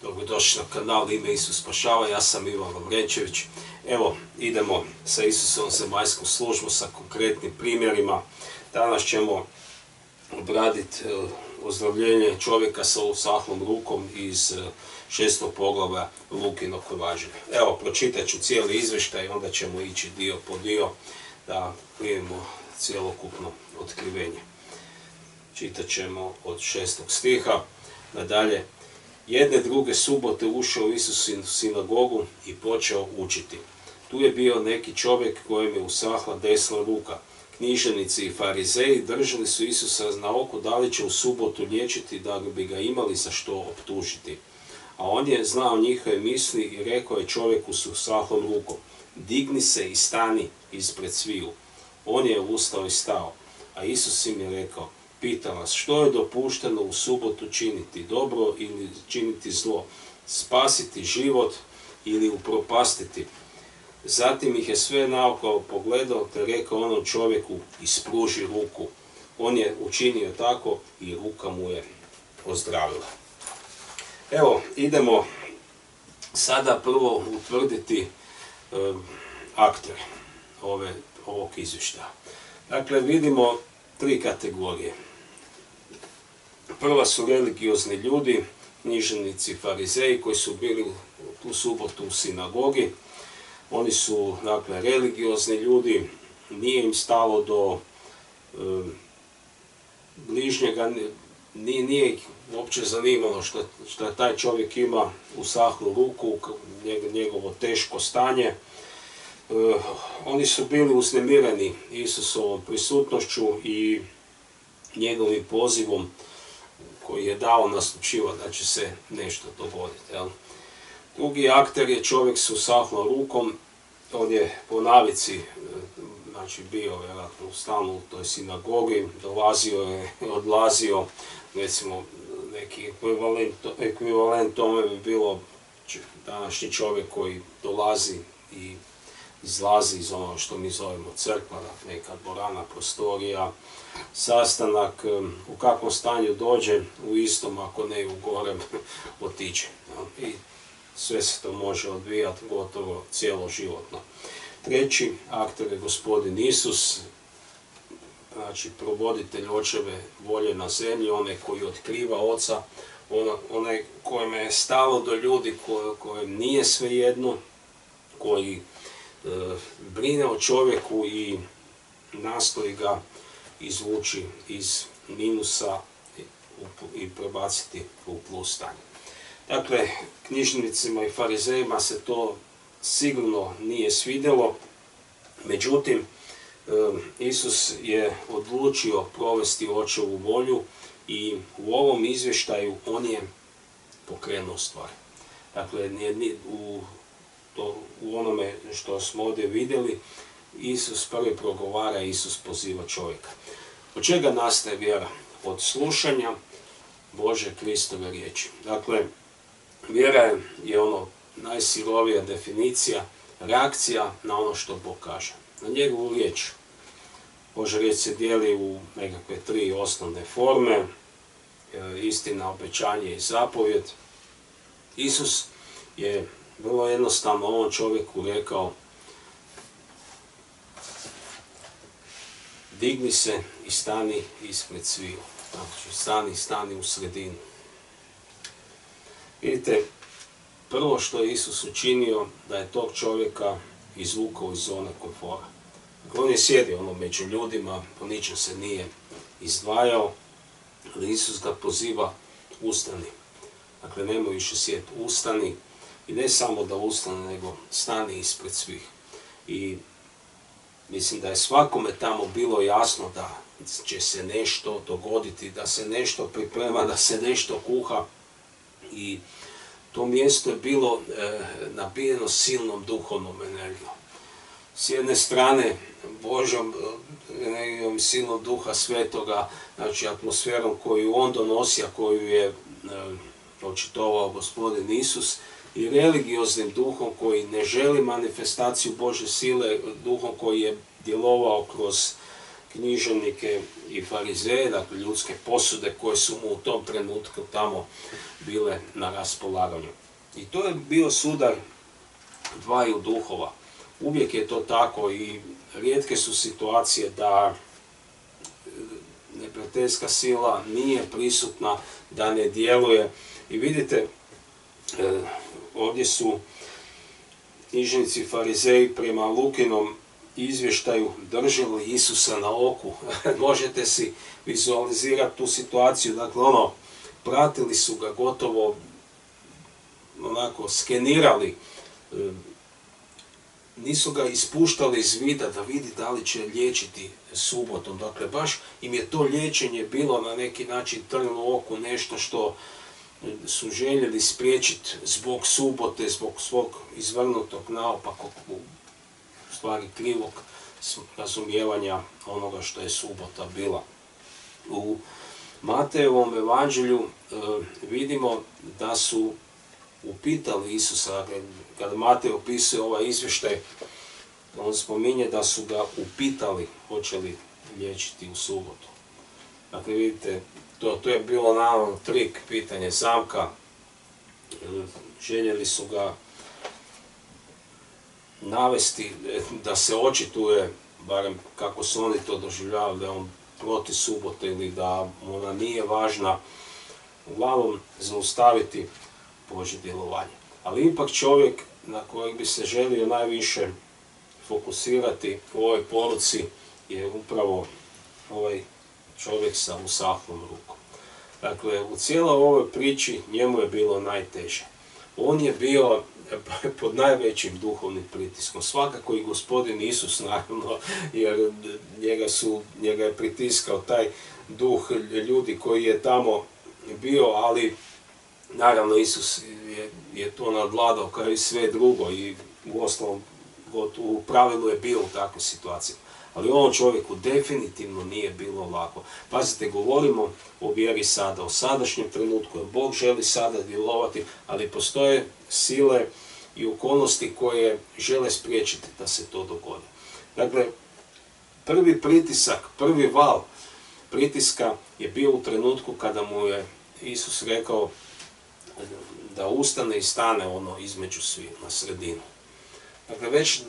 Dobrodošli na kanal Ime Isus spašava, ja sam Ivan Lovrenčević. Evo, idemo sa Isusovom zemaljskom službom, sa konkretnim primjerima. Danas ćemo obraditi ozdravljenje čovjeka sa usahlom rukom iz 6. poglavlja Lukinog evanđelja. Evo, pročitat ću cijeli izvještaj, onda ćemo ići dio po dio da primimo cjelokupno otkrivenje. Čitat ćemo od 6. stiha nadalje. Jedne druge subote ušao Isus u sinagogu i počeo učiti. Tu je bio neki čovjek kojem je usahla desna ruka. Književnici i farizeji držali su Isusa na oko da li će u subotu liječiti da bi ga imali za što optužiti. A on je znao njihove misli i rekao je čovjeku s usahlom rukom: digni se i stani ispred sviju. On je ustao i stao, a Isus im je rekao: pitam vas, što je dopušteno u subotu činiti, dobro ili činiti zlo, spasiti život ili upropastiti? Zatim ih je sve naokolo pogledao te rekao onom čovjeku: ispruži ruku. On je učinio tako i ruka mu je ozdravila. Evo, idemo sada prvo utvrditi aktere ovog izvještaja. Dakle, vidimo tri kategorije. Prva su religiozni ljudi, književnici, farizeji koji su bili tu subotu u sinagogi. Oni su, dakle, religiozni ljudi, nije im stalo do bližnjega, nije ih uopće zanimalo što taj čovjek ima usahlu ruku, njegovo teško stanje. Oni su bili uznemireni Isusovom prisutnošću i njegovim pozivom koji je dao naslućivati da će se nešto dogoditi. Drugi akter je čovjek s usahlom rukom. On je po navici, znači bio vjerojatno stalno u toj sinagogi, dolazio je, odlazio, recimo neki ekvivalent tome bi bilo današnji čovjek koji dolazi i izlazi iz ono što mi zovemo crkva, neka dvorana, prostorija, sastanak, u kakvom stanju dođe, u istom, ako ne u gorem, otiđe. I sve se to može odvijati gotovo cijeloživotno. Treći akter je Gospodin Isus, znači provoditelj očeve volje na zemlji, onaj koji otkriva Oca, onaj kojem je stalo do ljudi, kojem nije svejedno, koji brine o čovjeku i nastoji ga izvući iz minusa i prebaciti u plus stanje. Dakle, književnicima i farizejima se to sigurno nije svidjelo, međutim, Isus je odlučio provesti Očevu volju i u ovom izvještaju on je pokrenuo stvar. Dakle, u onome što smo ovdje vidjeli, Isus prvi progovara, Isus poziva čovjeka. Od čega nastaje vjera? Od slušanja Bože Kristove riječi. Dakle, vjera je ono najsirovija definicija, reakcija na ono što Bog kaže, na njegovu riječ. Božja riječ se dijeli u nekakve tri osnovne forme: istina, obećanje i zapovjed. Isus je vrlo jednostavno ovom čovjeku rekao: digni se i stani ispred sviju. Znači, stani u sredinu. Vidite, prvo što je Isus učinio, da je tog čovjeka izvukao iz zone komfora. Dakle, on je sjedio među ljudima, po ničem se nije izdvajao, ali Isus ga poziva: ustani. Dakle, nemoj više sjediti, ustani. I ne samo da ustane, nego stani ispred svih. I mislim da je svakome tamo bilo jasno da će se nešto dogoditi, da se nešto priprema, da se nešto kuha. I to mjesto je bilo nabijeno silnom duhovnom energijom. S jedne strane Božjom energijom, silnom Duha Svetoga, znači atmosferom koju on donosi, a koju je očitovao Gospodin Isus, i religioznim duhom koji ne želi manifestaciju Božje sile, duhom koji je djelovao kroz književnike i farizeje, dakle ljudske posude koje su mu u tom trenutku tamo bile na raspolaganju. I to je bio sudar dvaju duhova. Uvijek je to tako i rijetke su situacije da neprijateljska sila nije prisutna, da ne djeluje. I vidite, ovdje su knjižnici farizeji prema Lukinom izvještaju držali Isusa na oku. Možete si vizualizirati tu situaciju. Dakle, pratili su ga, gotovo onako skenirali. Nisu ga ispuštali iz vida da vidi da li će liječiti subotom. Dakle, baš im je to liječenje bilo na neki način trn u oku, nešto što su željeli spriječiti zbog subote, zbog svog izvrnutog naopakog, u stvari krivog razumijevanja onoga što je subota bila. U Matejevom evanđelju vidimo da su upitali Isusa, kada Matej opisuje ovaj izvještaj, on spominje da su ga upitali hoće li liječiti u subotu. Dakle, vidite, to je bilo naravno trik, pitanje, zamka. Željeli su ga navesti da se očituje, barem kako su oni to doživljavali, da je on protiv subote ili da mu ona nije važna, uglavnom zaustaviti Božje djelovanje. Ali ipak čovjek na kojeg bi se želio najviše fokusirati u ovoj poruci je upravo ovaj čovjek sa usahlom rukom. Dakle, u cijeloj ovoj priči njemu je bilo najteže. On je bio pod najvećim duhovnim pritiskom. Svakako i Gospodin Isus, naravno, jer njega je pritiskao taj duh ljudi koji je tamo bio, ali naravno Isus je to nadvladao kao i sve drugo i uostalom u pravilu je bio u takvoj situaciji. Ali ovom čovjeku definitivno nije bilo lako. Pazite, govorimo o vjeri sada, o sadašnjem trenutku, jer Bog želi sada djelovati, ali postoje sile i okolnosti koje žele spriječiti da se to dogodi. Dakle, prvi pritisak, prvi val pritiska je bio u trenutku kada mu je Isus rekao da ustane i stane između svih, na sredinu. Dakle, već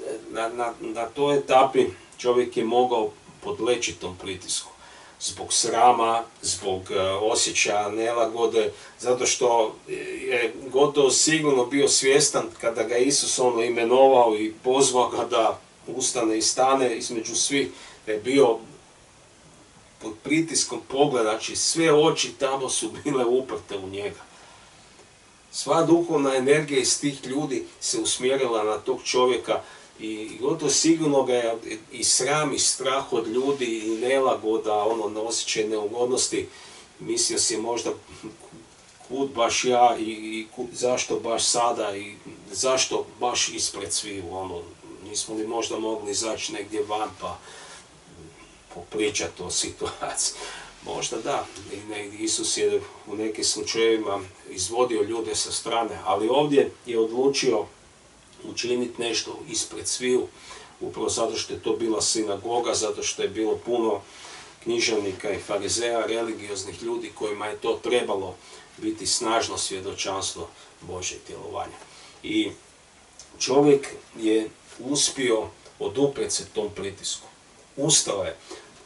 na toj etapi čovjek je mogao podleći tom pritisku. Zbog srama, zbog osjećaja nelagode, zato što je gotovo sigurno bio svjestan kada ga Isus imenovao i pozvao ga da ustane i stane između svih, da je bio pod pritiskom pogleda, znači sve oči tamo su bile uprte u njega. Sva duhovna energija iz tih ljudi se usmjerila na tog čovjeka i gotovo sigurno ga je i sram i strah od ljudi i nelagoda, na osjećaj neugodnosti. Mislio si možda kud baš ja i zašto baš sada i zašto baš ispred svih, nismo li možda mogli izaći negdje van pa popričati o situaciji. Možda da, Isus je u nekim slučajevima izvodio ljude sa strane, ali ovdje je odlučio učiniti nešto ispred sviju, upravo zato što je to bila sinagoga, zato što je bilo puno književnika i farizeja, religioznih ljudi kojima je to trebalo biti snažno svjedočanstvo Božjeg djelovanja. I čovjek je uspio oduprijeti se tom pritisku. Ustao je.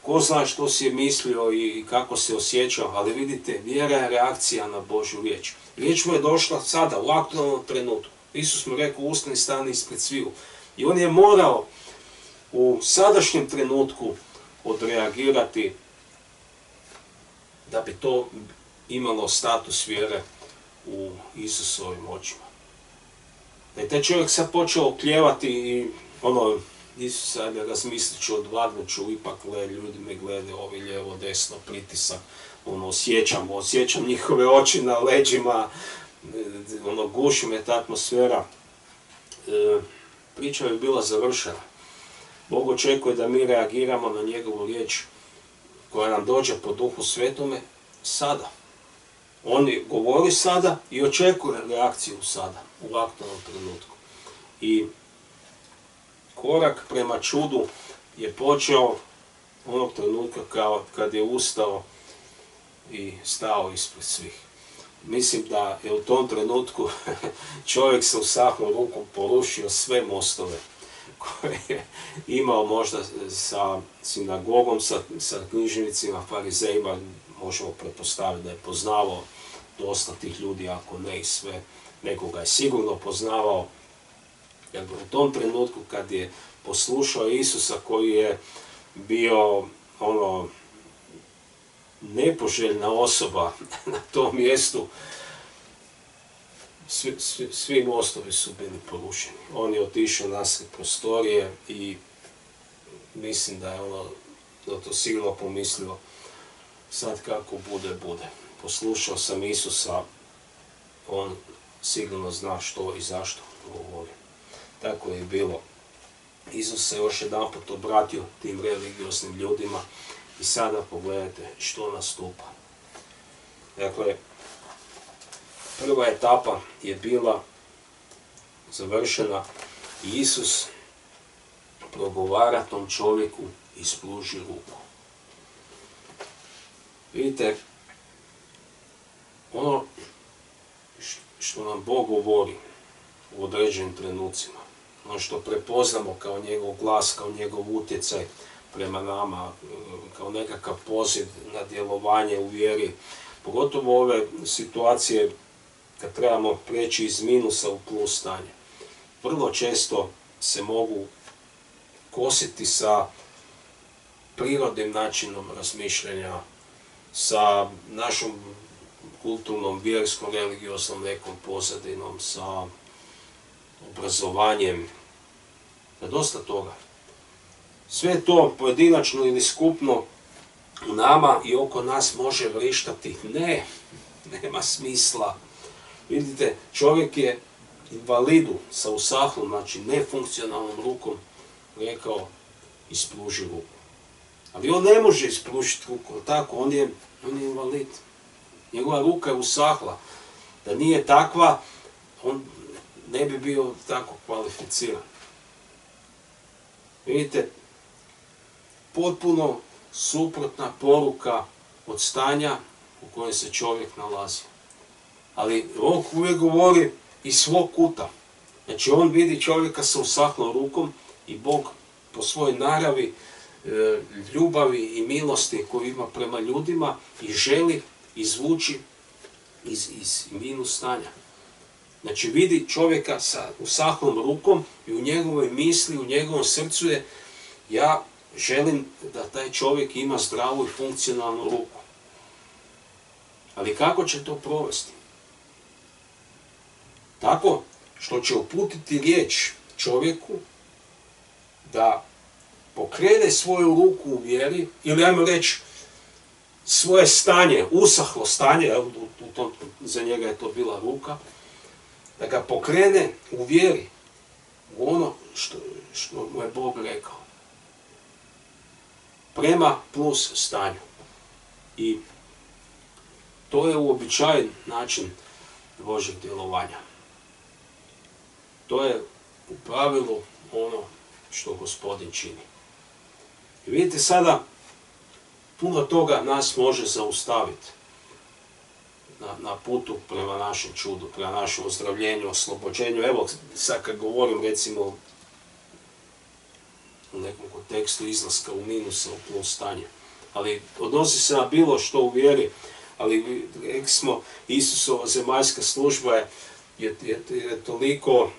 Ko zna što si je mislio i kako se osjećao, ali vidite, vjera je reakcija na Božju riječ. Riječ mu je došla sada, u aktualnom trenutku. Isus mu rekao, ustani i stani ispred sviju. I on je morao u sadašnjem trenutku odreagirati da bi to imalo status vjere u Isusovim očima. Da je taj čovjek sad počeo oklijevati i Isus, ajde razmislit ću, odvagnut ću, ipak ljudi me gledaju, ovi lijevo, desno, pritisak, osjećam njihove oči na leđima, guši me ta atmosfera. Priča bi bila završena. Bog očekuje da mi reagiramo na njegovu riječ koja nam dođe po Duhu Svetome sada. On govori sada i očekuje reakciju sada, u aktualnom trenutku. I korak prema čudu je počeo onog trenutka kad je ustao i stao ispred svih. Mislim da je u tom trenutku čovjek sa usahnutom rukom porušio sve mostove koje je imao možda sa sinagogom, sa knjižnicima, farizejima. Možemo pretpostaviti da je poznavao dosta tih ljudi, ako ne i sve. Nekoga je sigurno poznavao. Jer u tom trenutku kad je poslušao Isusa, koji je bio nepoželjna osoba na tom mjestu, svi mostovi su bili porušeni. On je otišao nasred prostorije i mislim da je da to sigurno pomislio, sad kako bude, bude. Poslušao sam Isusa, on sigurno zna što i zašto govori. Tako je bilo. Isus se još jedanput obratio tim religioznim ljudima i sada pogledajte što nastupa. Dakle, prva etapa je bila završena i Isus progovara tom čovjeku i spruži ruku. Vidite, ono što nam Bog govori u određenim trenucima, ono što prepoznamo kao njegov glas, kao njegov utjecaj prema nama, kao nekakav poziv na djelovanje u vjeri, pogotovo ove situacije kad trebamo preći iz minusa u plus stanje. Vrlo često se mogu kositi sa prirodnim načinom razmišljanja, sa našom kulturnom, vjerskom, religioznom nekom pozadinom, sa obrazovanjem, da dosta toga. Sve to pojedinačno ili skupno u nama i oko nas može vrištati. Ne, nema smisla. Vidite, čovjek je invalidu sa usahlom, znači nefunkcionalnom rukom, rekao ispruži ruku. Ali on ne može ispružiti ruku, tako, on je invalid. Njegova ruka je usahla. Da nije takva, on ne bi bio tako kvalificiran. Vidite, potpuno suprotna poruka od stanja u kojem se čovjek nalazi. Ali Bog uvijek govori iz svog kuta. Znači on vidi čovjeka sa usahlom rukom i Bog po svojoj naravi, ljubavi i milosti koju ima prema ljudima i želi izvući iz minus stanja. Znači vidi čovjeka sa usahlom rukom i u njegovoj misli, u njegovom srcu je ja želim da taj čovjek ima zdravu i funkcionalnu ruku. Ali kako će to provesti? Tako što će uputiti riječ čovjeku da pokrene svoju ruku u vjeri, ili ajmo reći svoje stanje, usahlo stanje, za njega je to bila ruka, da ga pokrene u vjeri, u ono što mu je Bog rekao. Prema plus stanju. I to je uobičajen način Božjeg djelovanja. To je u pravilu ono što Gospodin čini. I vidite sada, puno toga nas može zaustaviti na putu prema našem čudu, prema našem ozdravljenju, oslobođenju. Evo, sad kad govorim recimo u nekom kontekstu izlaska u minusa, u plus stanje. Ali odnosi se na bilo što u vjeri, ali rekli smo, Isusova zemaljska služba je toliko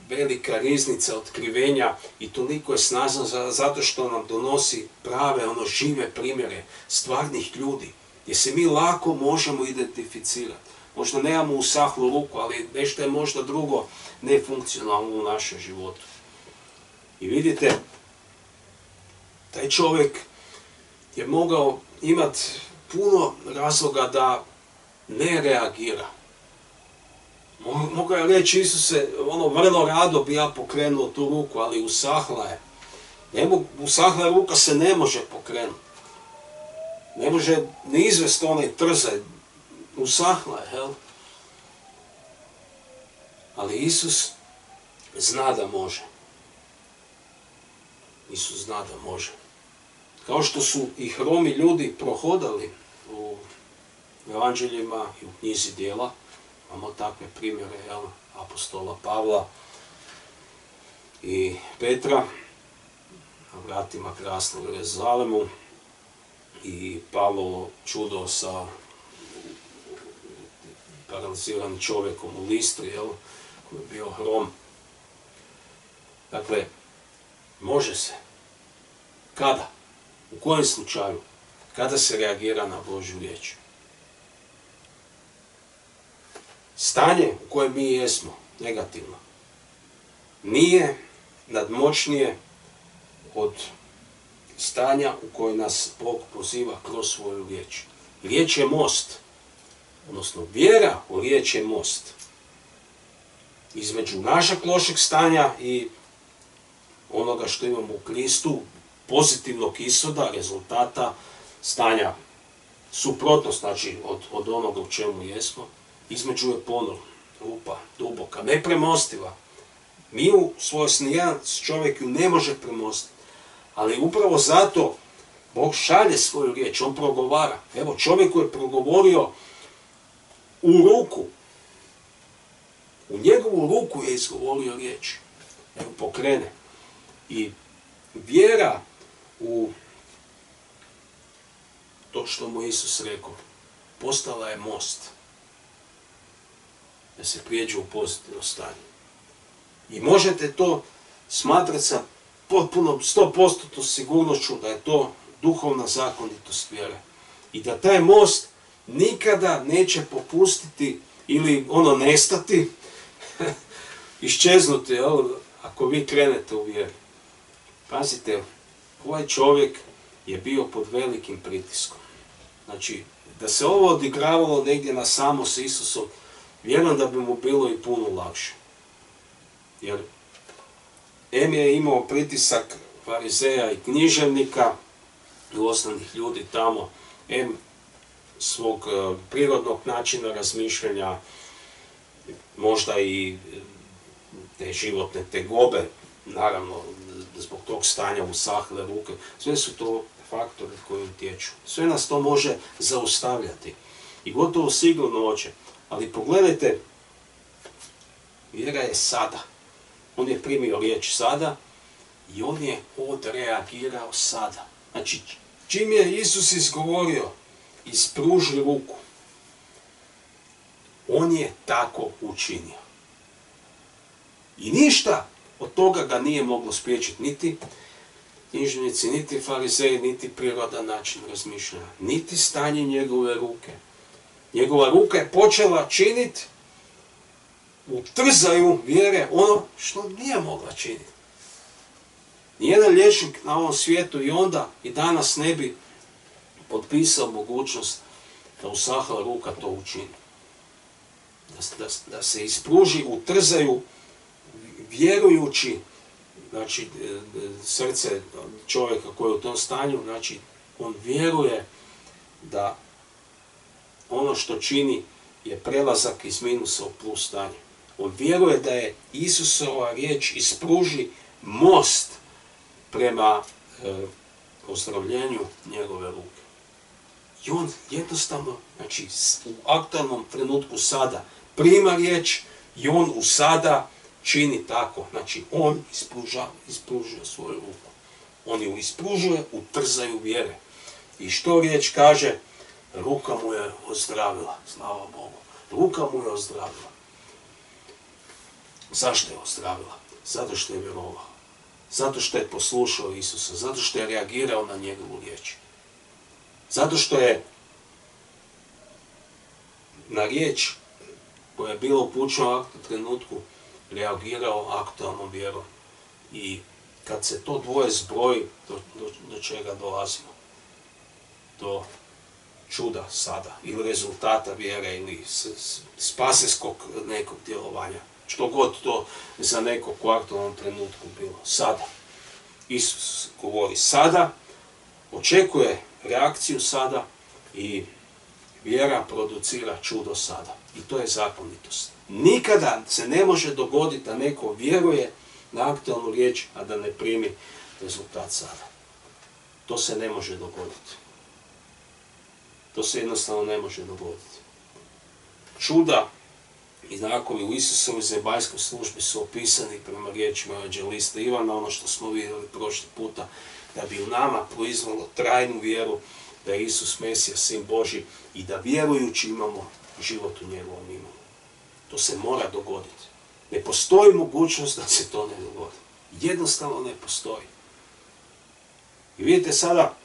velika riznica otkrivenja i toliko je snažna zato što nam donosi prave, žive primjere stvarnih ljudi, gdje se mi lako možemo identificirati. Možda nemamo usahlu ruku, ali nešto je možda drugo nefunkcionalno u našem životu. I vidite, taj čovjek je mogao imati puno razloga da ne reagira. Mogao je reći Isuse, vrlo rado bi ja pokrenuo tu ruku, ali usahla je. Usahla ruka se ne može pokrenuti. Ne može ni izvesti onaj trzaj. Usahla je, jel? Ali Isus zna da može. Isus zna da može. Kao što su i hromi ljudi prohodali u evanđeljima i u knjizi Djela, imamo takve primjere, apostola Pavla i Petra na vratima krasnog Jeruzalemu i Pavlovo čudo sa paraliziranim čovjekom u Listri, koji je bio hrom. Dakle, može se. Kada? U kojem slučaju? Kada se reagira na Božju riječ? Stanje u kojem mi jesmo, negativno, nije nadmoćnije od stanja u koje nas Bog poziva kroz svoju riječ. Riječ je most, odnosno vjera u riječ je most između našeg lošeg stanja i onoga što imamo u Kristu, pozitivnog ishoda, rezultata stanja suprotnost, znači od onoga u čemu jesmo. Između je ponor, rupa, duboka, nepremostiva. Mi u svojoj nijedan čovjek ju ne može premostiti. Ali upravo zato Bog šalje svoju riječ, on progovara. Evo, čovjek koji je progovorio u ruku, u njegovu ruku je izgovorio riječ. Evo, pokrene. I vjera u to što mu Isus rekao, postala je most da se prijeđe u pozitivno stanje. I možete to smatrati sa potpuno 100% sigurnošću da je to duhovna zakonitost vjere. I da taj most nikada neće popustiti ili nestati, iščeznuti, ako vi krenete u vjeru. Pazite, ovaj čovjek je bio pod velikim pritiskom. Znači, da se ovo odigravalo negdje na samo s Isusom, vjerujem da bi mu bilo i puno lakše. Jer em je imao pritisak farizeja i književnika i ostalih ljudi tamo, em svog prirodnog načina razmišljanja, možda i te životne tegobe, naravno zbog tog stanja usahle ruke, sve su to faktori koji utječu. Sve nas to može zaustavljati. I gotovo sigurno hoće. Ali pogledajte, vjera je sada. On je primio riječ sada i on je odreagirao sada. Znači, čim je Isus izgovorio, ispruži ruku, on je tako učinio. I ništa od toga ga nije moglo spriječiti niti književnici, niti farizeji, niti prirodan način razmišljanja, niti stanje njegove ruke. Njegova ruka je počela činiti u trzaju vjere ono što nije mogla činiti. Nijedan liječnik na ovom svijetu i onda i danas ne bi potpisao mogućnost da usahla ruka to učini. Da se ispruži u trzaju vjerujući, znači srce čovjeka koji je u tom stanju, znači on vjeruje da ono što čini je prelazak iz minusa u plus stanje. On vjeruje da je Isusova riječ ispruži most prema ozdravljenju njegove ruke. I on jednostavno, znači u aktualnom trenutku sada prima riječ i on u sada čini tako. Znači on ispružuje svoju ruku. On ju ispružuje u trzaju vjere. I što riječ kaže? Ruka mu je ozdravila, slava Bogu. Ruka mu je ozdravila. Zašto je ozdravila? Zato što je vjerovao. Zato što je poslušao Isusa. Zato što je reagirao na njegovu riječ. Zato što je na riječ koja je bila upućena u aktualnom trenutku reagirao aktualnom vjerom. I kad se to dvoje zbroji, do čega dolazimo? Do čuda sada, ili rezultata vjere, ili spasenskog nekog djelovanja. Što god to za nekog u aktualnom trenutku bilo. Sada. Isus govori sada, očekuje reakciju sada i vjera producira čudo sada. I to je zakonitost. Nikada se ne može dogoditi da neko vjeruje na aktualnu riječ, a da ne primi rezultat sada. To se ne može dogoditi. To se jednostavno ne može dogoditi. Čuda i znakovi u Isusovoj zemaljskoj službi su opisani prema riječima evanđelista Ivana, ono što smo vidjeli prošli puta, da bi u nama proizvelo trajnu vjeru da je Isus Mesija, Sin Božji, i da vjerujući imamo život u njegovom imenu. To se mora dogoditi. Ne postoji mogućnost da se to ne dogodi. Jednostavno ne postoji. I vidite, sada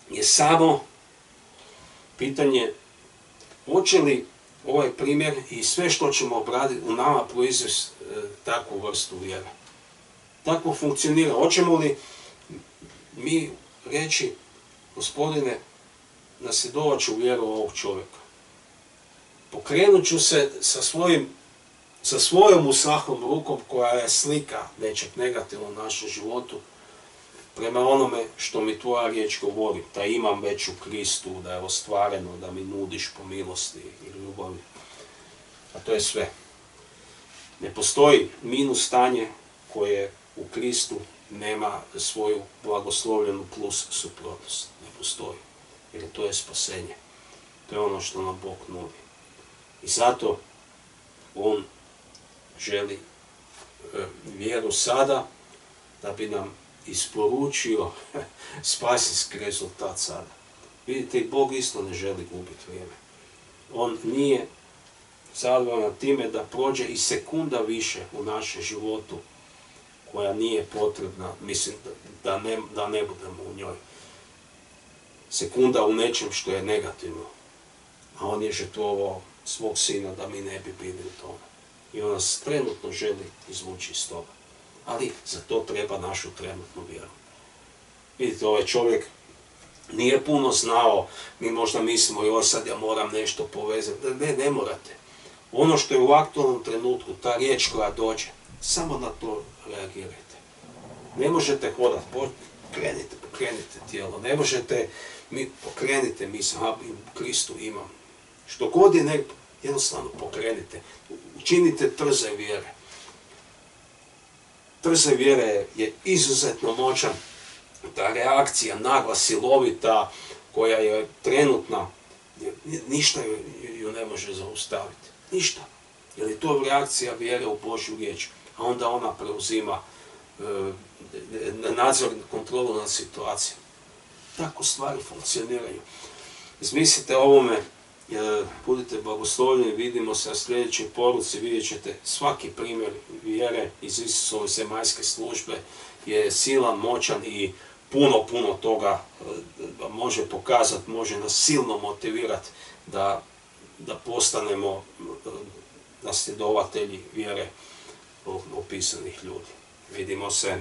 je samo pitanje hoće li ovaj primjer i sve što ćemo obraditi u nama proizvesti takvu vrstu vjere. Tako funkcionira. Hoćemo li mi reći, Gospodine, nasljedovat ću vjeru ovog čovjeka. Pokrenut ću se sa svojom usahlom rukom koja je slika nečeg negativnog u našem životu prema onome što mi tvoja riječ govori, da imam već u Kristu, da je ostvareno, da mi nudiš po milosti i ljubavi. A to je sve. Ne postoji minus stanje koje u Kristu nema svoju blagoslovljenu plus suprotnost. Ne postoji. Jer to je spasenje. To je ono što nam Bog nudi. I zato On želi vjeru sada da bi nam isporučio spasinski rezultat sada. Vidite, i Bog isto ne želi gubiti vrijeme. On nije zadovoljan time da prođe i sekunda više u našem životu koja nije potrebna, mislim da ne budemo u njoj. Sekunda u nečem što je negativno. A on je žrtvovao svog sina da mi ne bi bili u tome. I on nas trenutno želi izvući iz toga. Ali za to treba našu trenutnu vjeru. Vidite, ovaj čovjek nije puno znao, mi možda mislimo, joj sad ja moram nešto povezati. Ne morate. Ono što je u aktualnom trenutku, ta riječ koja dođe, samo na to reagirajte. Ne možete hodati, pokrenite tijelo, ne možete, pokrenite misli, u Kristu imam. Što god je, jednostavno pokrenite, učinite trze vjere. Trze vjere je izuzetno moćan, ta reakcija nagla, silovita, koja je trenutna, ništa ju ne može zaustaviti. Ništa. Jer je to reakcija vjere u Božju riječ. A onda ona preuzima nadzor i kontrolu nad situacijom. Tako stvari funkcioniraju. Izmislite ovome, budite blagoslovljeni, vidimo se na sljedećoj poruci, vidjet ćete svaki primjer vjere iz Isusove zemaljske službe je silan, moćan i puno toga može pokazati, može nas silno motivirati da postanemo nasljedovatelji vjere opisanih ljudi. Vidimo se